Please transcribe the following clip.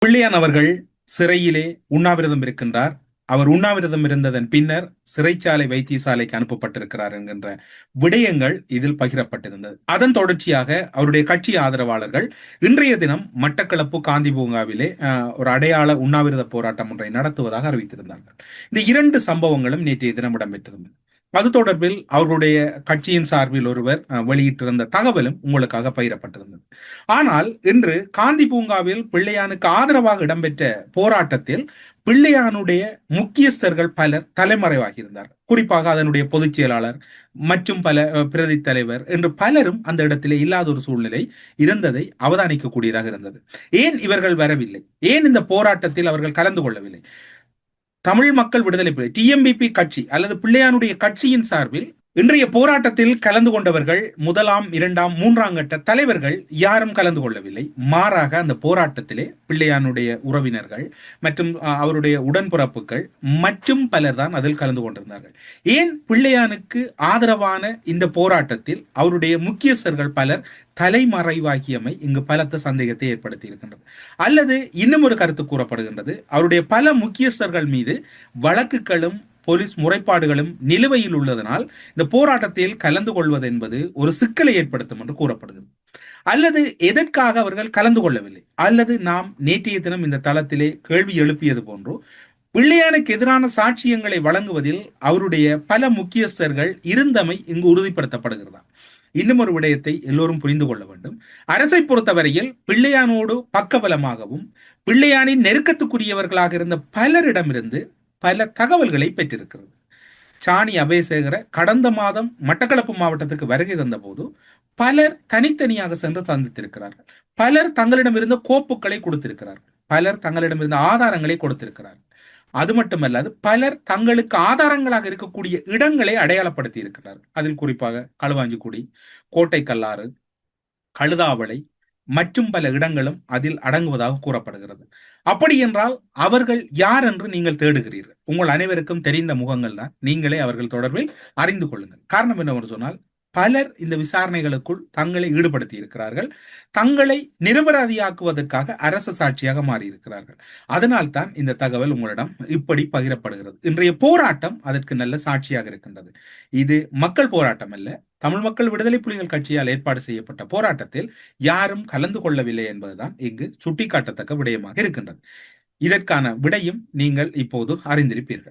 பிள்ளையான் அவர்கள் சிறையிலே உண்ணாவிரதம் இருக்கின்றார். அவர் உண்ணாவிரதம் இருந்ததன் பின்னர் சிறைச்சாலை வைத்தியசாலைக்கு அனுப்பப்பட்டிருக்கிறார் என்கின்ற விடயங்கள் இதில் பகிரப்பட்டிருந்தது. அதன் தொடர்ச்சியாக அவருடைய கட்சி ஆதரவாளர்கள் இன்றைய தினம் மட்டக்களப்பு காந்தி பூங்காவிலே ஒரு அடையாள உண்ணாவிரத போராட்டம் ஒன்றை நடத்துவதாக அறிவித்திருந்தார்கள். இந்த இரண்டு சம்பவங்களும் நேற்றைய தினம் இடம்பெற்றிருந்தது. அது தொடர்பில் அவர்களுடைய கட்சியின் சார்பில் ஒருவர் வெளியிட்டிருந்த தகவலும் உங்களுக்காக பகிரப்பட்டிருந்தது. ஆனால் இன்று காந்தி பூங்காவில் பிள்ளையானுக்கு ஆதரவாக இடம்பெற்ற போராட்டத்தில் பிள்ளையானுடைய முக்கியஸ்தர்கள் பலர் தலைமறைவாகியிருந்தார். குறிப்பாக அதனுடைய பொதுச் செயலாளர் மற்றும் பல பிரதி தலைவர் என்று பலரும் அந்த இடத்திலே இல்லாத ஒரு சூழ்நிலை இருந்ததை அவதானிக்கக்கூடியதாக இருந்தது. ஏன் இவர்கள் வரவில்லை? ஏன் இந்த போராட்டத்தில் அவர்கள் கலந்து கொள்ளவில்லை? தமிழ் மக்கள் விடுதலை புலி டிஎம்பிபி கட்சி அல்லது பிள்ளையானுடைய கட்சியின் சார்பில் இன்றைய போராட்டத்தில் கலந்து கொண்டவர்கள் முதலாம், இரண்டாம், மூன்றாம் கட்ட தலைவர்கள் யாரும் கலந்து கொள்ளவில்லை. மாறாக அந்த போராட்டத்திலே பிள்ளையானுடைய உறவினர்கள் மற்றும் அவருடைய உடன்பிறப்புகள் மற்றும் பலர் தான் அதில் கலந்து கொண்டிருந்தார்கள். ஏன் பிள்ளையானுக்கு ஆதரவான இந்த போராட்டத்தில் அவருடைய முக்கியஸ்தர்கள் பலர் தலைமறைவாகியமை இங்கு பலத்த சந்தேகத்தை ஏற்படுத்தி இருக்கின்றது. அல்லது இன்னும் ஒரு கருத்து கூறப்படுகின்றது, அவருடைய பல முக்கியஸ்தர்கள் மீது வழக்குகளும் போலீஸ் முறைப்பாடுகளும் நிலுவையில் உள்ளதனால் இந்த போராட்டத்தில் கலந்து கொள்வது என்பது ஒரு சிக்கலை ஏற்படுத்தும் என்று கூறப்படுகிறது. அல்லது எதற்காக அவர்கள் கலந்து கொள்ளவில்லை? அல்லது நாம் நேற்றைய தினம் இந்த தளத்திலே கேள்வி எழுப்பியது போன்றோ பிள்ளையானுக்கு எதிரான சாட்சியங்களை வழங்குவதில் அவருடைய பல முக்கியஸ்தர்கள் இருந்தமை இங்கு உறுதிப்படுத்தப்படுகிறதா? இன்னும் ஒரு விடயத்தை எல்லோரும் புரிந்து கொள்ள வேண்டும். அரசை பொறுத்தவரையில் பிள்ளையானோடு பக்கபலமாகவும் பிள்ளையானின் நெருக்கத்துக்குரியவர்களாக இருந்த பலரிடமிருந்து பல தகவல்களை பெற்றிருக்கிறது. சாணி அபேசேகர கடந்த மாதம் மட்டக்களப்பு மாவட்டத்துக்கு வருகை தந்த போது பலர் தனித்தனியாக சென்று சந்தித்திருக்கிறார்கள். பலர் தங்களிடமிருந்த கோப்புகளை கொடுத்திருக்கிறார்கள். பலர் தங்களிடமிருந்த ஆதாரங்களை கொடுத்திருக்கிறார்கள். அது மட்டுமல்லாது பலர் தங்களுக்கு ஆதாரங்களாக இருக்கக்கூடிய இடங்களை அடையாளப்படுத்தி இருக்கிறார்கள். அதில் குறிப்பாக களுவாஞ்சிக்குடி, கோட்டை கல்லாறு, கழுதாவளை மற்றும் பல இடங்களும் அதில் அடங்குவதாக கூறப்படுகிறது. அப்படி என்றால் அவர்கள் யார் என்று நீங்கள் தேடுகிறீர்கள். உங்கள் அனைவருக்கும் தெரிந்த முகங்கள் தான். நீங்களே அவர்கள் தொடர்பில் அறிந்து கொள்ளுங்கள். காரணம் என்னவென்று சொன்னால் பலர் இந்த விசாரணைகளுக்குள் தங்களை ஈடுபடுத்தி இருக்கிறார்கள். தங்களை நிரபராதியாக்குவதற்காக அரசு சாட்சியாக மாறியிருக்கிறார்கள். அதனால் தான் இந்த தகவல் உங்களிடம் இப்படி பகிரப்படுகிறது. இன்றைய போராட்டம் அதற்கு நல்ல சாட்சியாக இருக்கின்றது. இது மக்கள் போராட்டம் அல்ல. தமிழ் மக்கள் விடுதலை புலிகள் கட்சியால் ஏற்பாடு செய்யப்பட்ட போராட்டத்தில் யாரும் கலந்து கொள்ளவில்லை என்பதுதான் இங்கு சுட்டிக்காட்டத்தக்க விடயமாக இருக்கின்றது. இதற்கான விடையும் நீங்கள் இப்போது அறிந்திருப்பீர்கள்.